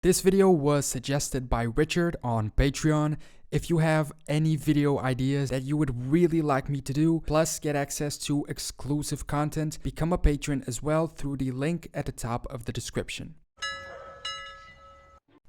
This video was suggested by Richard on Patreon. If you have any video ideas that you would really like me to do, plus get access to exclusive content, become a patron as well through the link at the top of the description.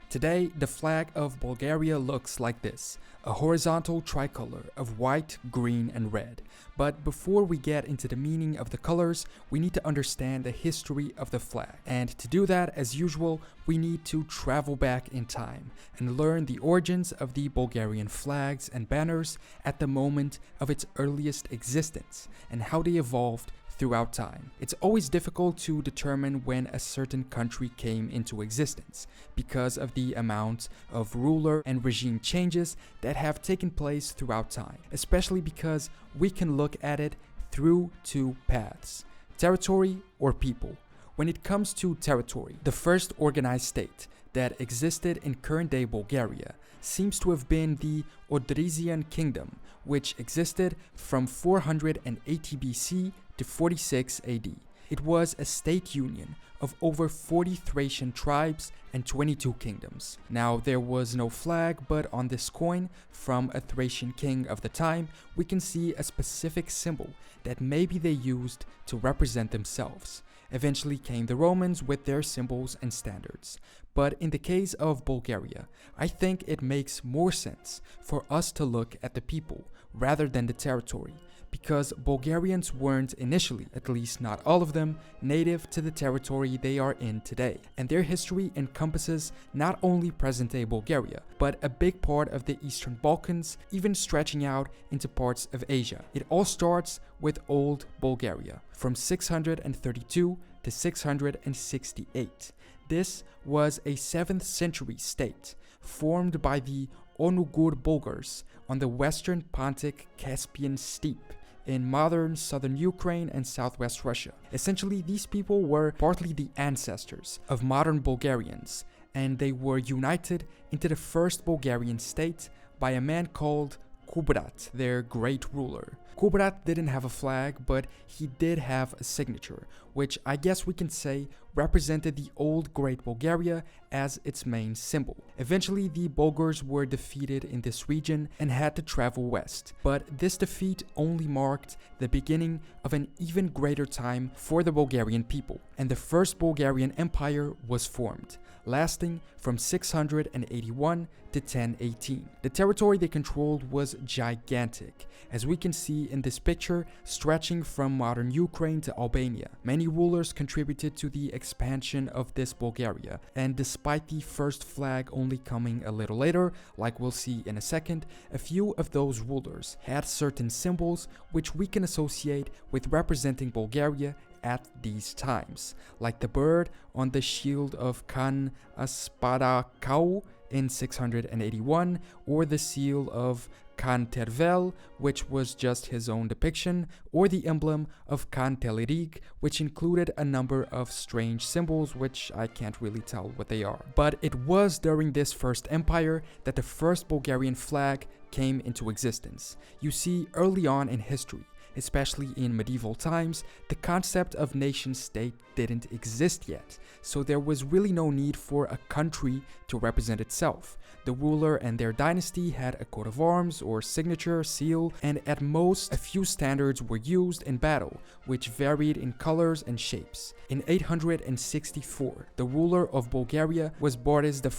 Today, the flag of Bulgaria looks like this, a horizontal tricolor of white, green, and red. But before we get into the meaning of the colors, we need to understand the history of the flag. And to do that, as usual, we need to travel back in time and learn the origins of the Bulgarian flags and banners at the moment of its earliest existence and how they evolved throughout time. It's always difficult to determine when a certain country came into existence because of the amount of ruler and regime changes that have taken place throughout time, especially because we can look at it through two paths: territory or people. When it comes to territory, the first organized state that existed in current-day Bulgaria seems to have been the Odrysian Kingdom, which existed from 480 BC to 46 AD. It was a state union of over 40 Thracian tribes and 22 kingdoms. Now, there was no flag, but on this coin from a Thracian king of the time, we can see a specific symbol that maybe they used to represent themselves. Eventually came the Romans with their symbols and standards. But in the case of Bulgaria, I think it makes more sense for us to look at the people rather than the territory, because Bulgarians weren't initially, at least not all of them, native to the territory they are in today. And their history encompasses not only present-day Bulgaria, but a big part of the Eastern Balkans, even stretching out into parts of Asia. It all starts with Old Bulgaria, from 632 to 668. This was a 7th century state, formed by the Onugur Bulgars on the western Pontic Caspian steppe in modern southern Ukraine and southwest Russia. Essentially, these people were partly the ancestors of modern Bulgarians, and they were united into the first Bulgarian state by a man called Kubrat, their great ruler. Kubrat didn't have a flag, but he did have a signature, which I guess we can say represented the old Great Bulgaria as its main symbol. Eventually, the Bulgars were defeated in this region and had to travel west, but this defeat only marked the beginning of an even greater time for the Bulgarian people, and the First Bulgarian Empire was formed, lasting from 681 to 1018. The territory they controlled was gigantic, as we can see in this picture, stretching from modern Ukraine to Albania. Many rulers contributed to the expansion of this Bulgaria, and despite the first flag only coming a little later, like we'll see in a second, a few of those rulers had certain symbols which we can associate with representing Bulgaria at these times, like the bird on the shield of Khan Aspadakau in 681, or the seal of Khan Tervel, which was just his own depiction, or the emblem of Khan Telerig, which included a number of strange symbols which I can't really tell what they are. But it was during this first empire that the first Bulgarian flag came into existence. You see, early on in history, especially in medieval times, the concept of nation-state didn't exist yet, so there was really no need for a country to represent itself. The ruler and their dynasty had a coat of arms or signature, seal, and at most a few standards were used in battle, which varied in colors and shapes. In 864, the ruler of Bulgaria was Boris I.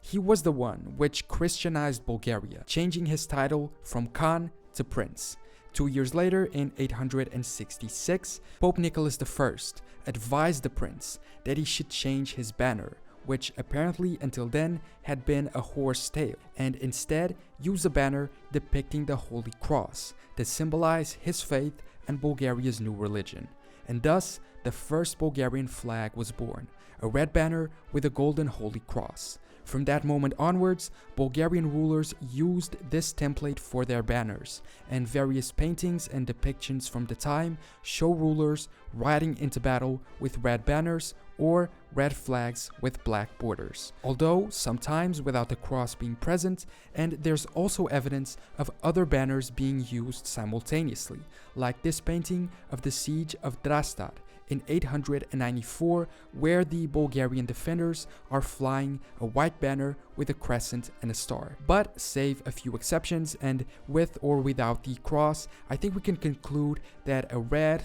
He was the one which Christianized Bulgaria, changing his title from Khan to Prince. 2 years later, in 866, Pope Nicholas I advised the prince that he should change his banner, which apparently until then had been a horse tail, and instead use a banner depicting the Holy Cross to symbolize his faith and Bulgaria's new religion. And thus, the first Bulgarian flag was born, a red banner with a golden Holy Cross. From that moment onwards, Bulgarian rulers used this template for their banners, and various paintings and depictions from the time show rulers riding into battle with red banners or red flags with black borders, although sometimes without the cross being present, and there's also evidence of other banners being used simultaneously, like this painting of the siege of Drastad in 894, where the Bulgarian defenders are flying a white banner with a crescent and a star. But save a few exceptions, and with or without the cross, I think we can conclude that a red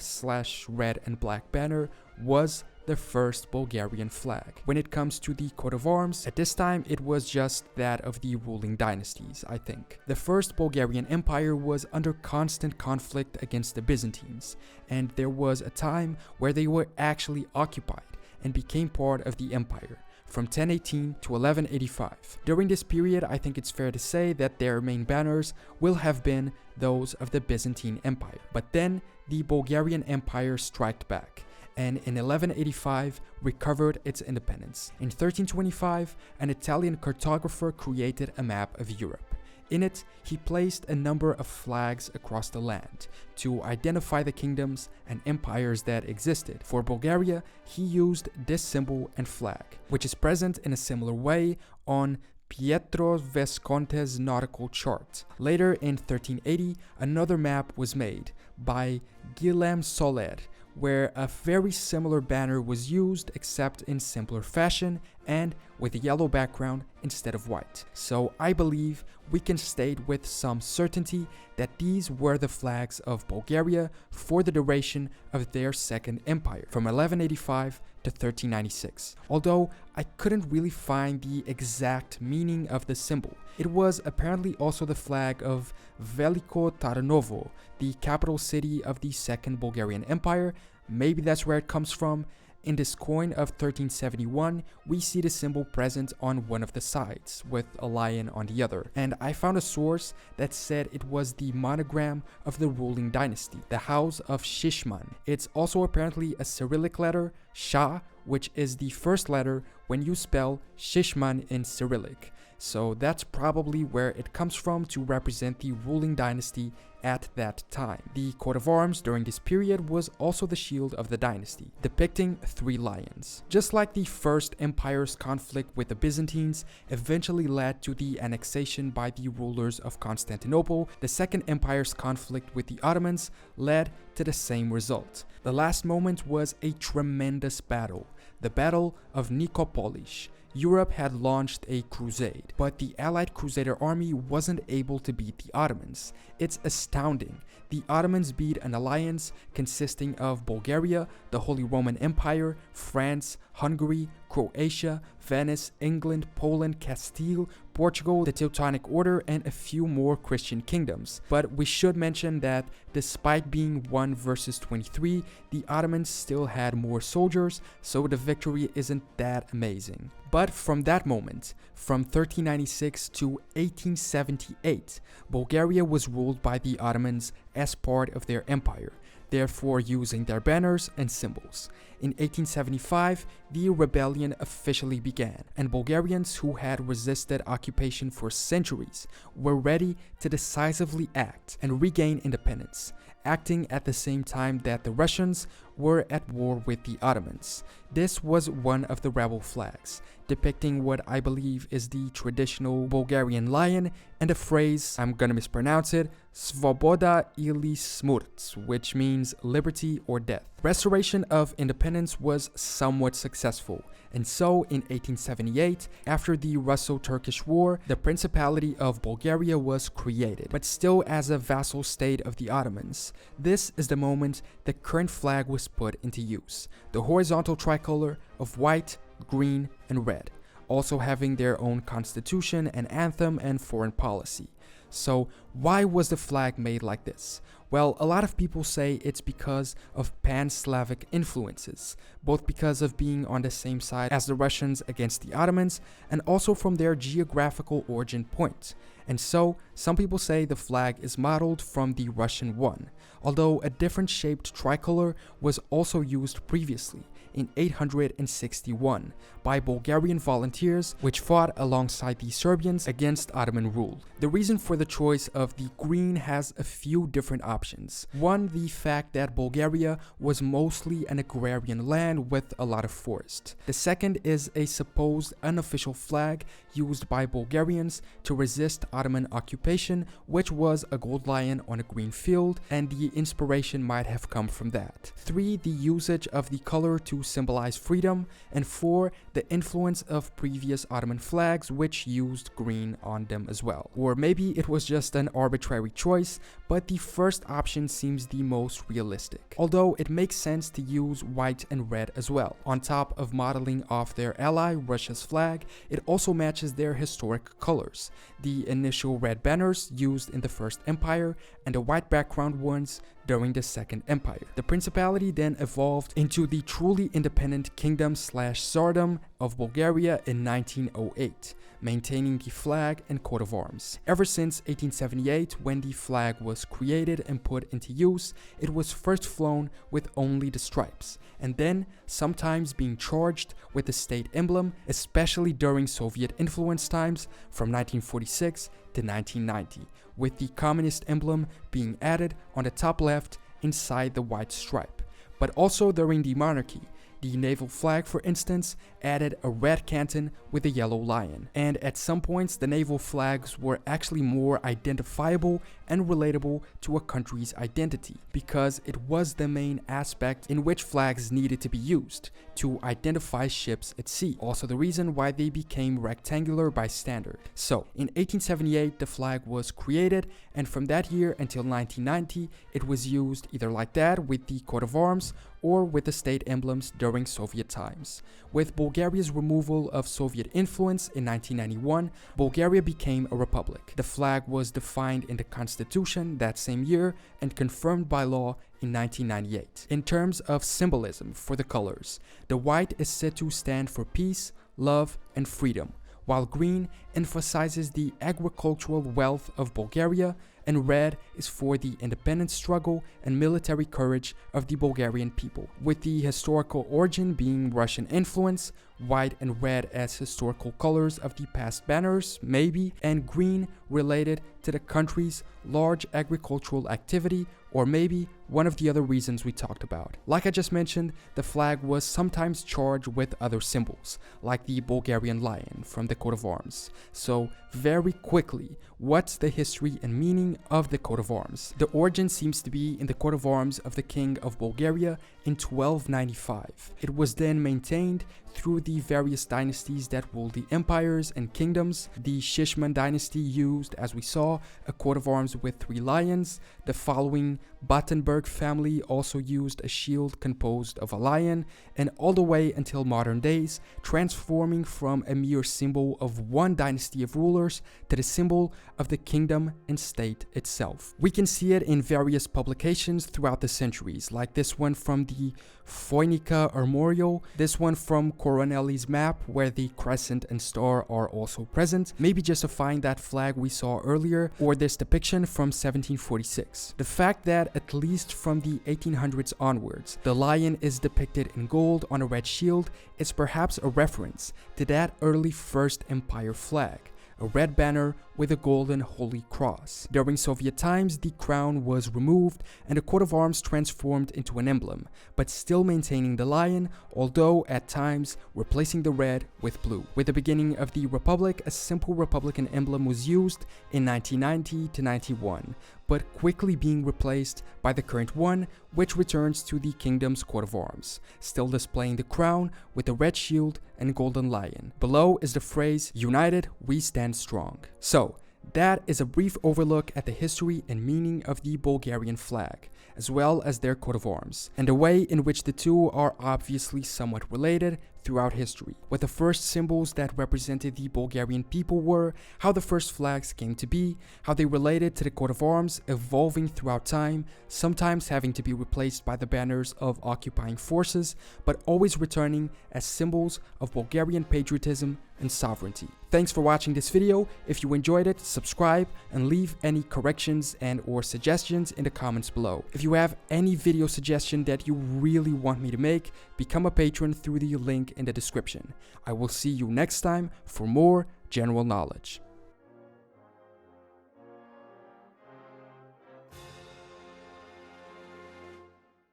and black banner was the first Bulgarian flag. When it comes to the coat of arms, at this time it was just that of the ruling dynasties, I think. The first Bulgarian Empire was under constant conflict against the Byzantines, and there was a time where they were actually occupied and became part of the empire, from 1018 to 1185. During this period, I think it's fair to say that their main banners will have been those of the Byzantine Empire. But then the Bulgarian Empire struck back, and in 1185 recovered its independence. In 1325, an Italian cartographer created a map of Europe. In it, he placed a number of flags across the land to identify the kingdoms and empires that existed. For Bulgaria, he used this symbol and flag, which is present in a similar way on Pietro Visconti's nautical chart. Later in 1380, another map was made by Guillaume Soler, where a very similar banner was used except in simpler fashion and with a yellow background instead of white. So I believe we can state with some certainty that these were the flags of Bulgaria for the duration of their second empire, from 1185 to 1396. Although I couldn't really find the exact meaning of the symbol. It was apparently also the flag of Veliko Tarnovo, the capital city of the Second Bulgarian Empire. Maybe that's where it comes from. In this coin of 1371, we see the symbol present on one of the sides, with a lion on the other. And I found a source that said it was the monogram of the ruling dynasty, the House of Shishman. It's also apparently a Cyrillic letter, Sha, which is the first letter when you spell Shishman in Cyrillic. So that's probably where it comes from to represent the ruling dynasty at that time. The coat of arms during this period was also the shield of the dynasty, depicting 3 lions. Just like the first empire's conflict with the Byzantines eventually led to the annexation by the rulers of Constantinople, the second empire's conflict with the Ottomans led to the same result. The last moment was a tremendous battle, the Battle of Nicopolis. Europe had launched a crusade, but the Allied Crusader army wasn't able to beat the Ottomans. It's astounding. The Ottomans beat an alliance consisting of Bulgaria, the Holy Roman Empire, France, Hungary, Croatia, Venice, England, Poland, Castile, Portugal, the Teutonic Order, and a few more Christian kingdoms. But we should mention that despite being 1 versus 23, the Ottomans still had more soldiers, so the victory isn't that amazing. But from that moment, from 1396 to 1878, Bulgaria was ruled by the Ottomans as part of their empire, therefore using their banners and symbols. In 1875, the rebellion officially began, and Bulgarians who had resisted occupation for centuries were ready to decisively act and regain independence, acting at the same time that the Russians were at war with the Ottomans. This was one of the rebel flags, depicting what I believe is the traditional Bulgarian lion and a phrase, I'm gonna mispronounce it, Svoboda ili smrt, which means liberty or death. Restoration of independence was somewhat successful, and so in 1878, after the Russo-Turkish War, the Principality of Bulgaria was created, but still as a vassal state of the Ottomans. This is the moment the current flag was put into use, the horizontal tricolor of white, green, and red, also having their own constitution and anthem and foreign policy. So why was the flag made like this? Well, a lot of people say it's because of pan-Slavic influences, both because of being on the same side as the Russians against the Ottomans, and also from their geographical origin point. And so, some people say the flag is modeled from the Russian one, although a different shaped tricolor was also used previously, in 861 by Bulgarian volunteers, which fought alongside the Serbians against Ottoman rule. The reason for the choice of the green has a few different options. One, the fact that Bulgaria was mostly an agrarian land with a lot of forest. The second is a supposed unofficial flag used by Bulgarians to resist Ottoman occupation, which was a gold lion on a green field, and the inspiration might have come from that. 3, the usage of the color to symbolize freedom, and 4, the influence of previous Ottoman flags which used green on them as well. Or maybe it was just an arbitrary choice, but the first option seems the most realistic. Although it makes sense to use white and red as well. On top of modeling off their ally Russia's flag, it also matches their historic colors. The initial red banners used in the First Empire and the white background ones during the Second Empire. The principality then evolved into the truly independent kingdom/tsardom of Bulgaria in 1908, maintaining the flag and coat of arms. Ever since 1878, when the flag was created and put into use, it was first flown with only the stripes, and then sometimes being charged with the state emblem, especially during Soviet influence times from 1946 to 1990, with the communist emblem being added on the top left inside the white stripe. But also during the monarchy, the naval flag, for instance, added a red canton with a yellow lion. And at some points, the naval flags were actually more identifiable and relatable to a country's identity, because it was the main aspect in which flags needed to be used, to identify ships at sea. Also the reason why they became rectangular by standard. So, in 1878, the flag was created, and from that year until 1990, it was used either like that with the coat of arms or with the state emblems during Soviet times. With Bulgaria's removal of Soviet influence in 1991, Bulgaria became a republic. The flag was defined in the constitution that same year and confirmed by law in 1998. In terms of symbolism for the colors, the white is said to stand for peace, love, and freedom, while green emphasizes the agricultural wealth of Bulgaria, and red is for the independence struggle and military courage of the Bulgarian people. With the historical origin being Russian influence, white and red as historical colors of the past banners, maybe, and green related to the country's large agricultural activity, or maybe one of the other reasons we talked about. Like I just mentioned, the flag was sometimes charged with other symbols, like the Bulgarian lion from the coat of arms. So, very quickly, what's the history and meaning of the coat of arms? The origin seems to be in the coat of arms of the King of Bulgaria in 1295. It was then maintained through the various dynasties that ruled the empires and kingdoms. The Shishman dynasty used, as we saw, a coat of arms with 3 lions. The following Battenberg family also used a shield composed of a lion, and all the way until modern days, transforming from a mere symbol of one dynasty of rulers to the symbol of the kingdom and state itself. We can see it in various publications throughout the centuries, like this one from the Phoenica Armorial, this one from Coronelli's map where the crescent and star are also present, maybe justifying that flag we saw earlier, or this depiction from 1746. The fact that at least from the 1800s onwards, the lion is depicted in gold on a red shield is perhaps a reference to that early First Empire flag, a red banner with a golden holy cross. During Soviet times, the crown was removed and the coat of arms transformed into an emblem, but still maintaining the lion, although at times replacing the red with blue. With the beginning of the Republic, a simple Republican emblem was used in 1990 to 91, but quickly being replaced by the current one, which returns to the kingdom's coat of arms, still displaying the crown with a red shield and golden lion. Below is the phrase, "United, we stand strong." So, that is a brief overlook at the history and meaning of the Bulgarian flag, as well as their coat of arms, and the way in which the two are obviously somewhat related throughout history, what the first symbols that represented the Bulgarian people were, how the first flags came to be, how they related to the coat of arms, evolving throughout time, sometimes having to be replaced by the banners of occupying forces, but always returning as symbols of Bulgarian patriotism and sovereignty. Thanks for watching this video. If you enjoyed it, subscribe and leave any corrections and or suggestions in the comments below. If you have any video suggestion that you really want me to make, become a patron through the link in the description. I will see you next time for more general knowledge.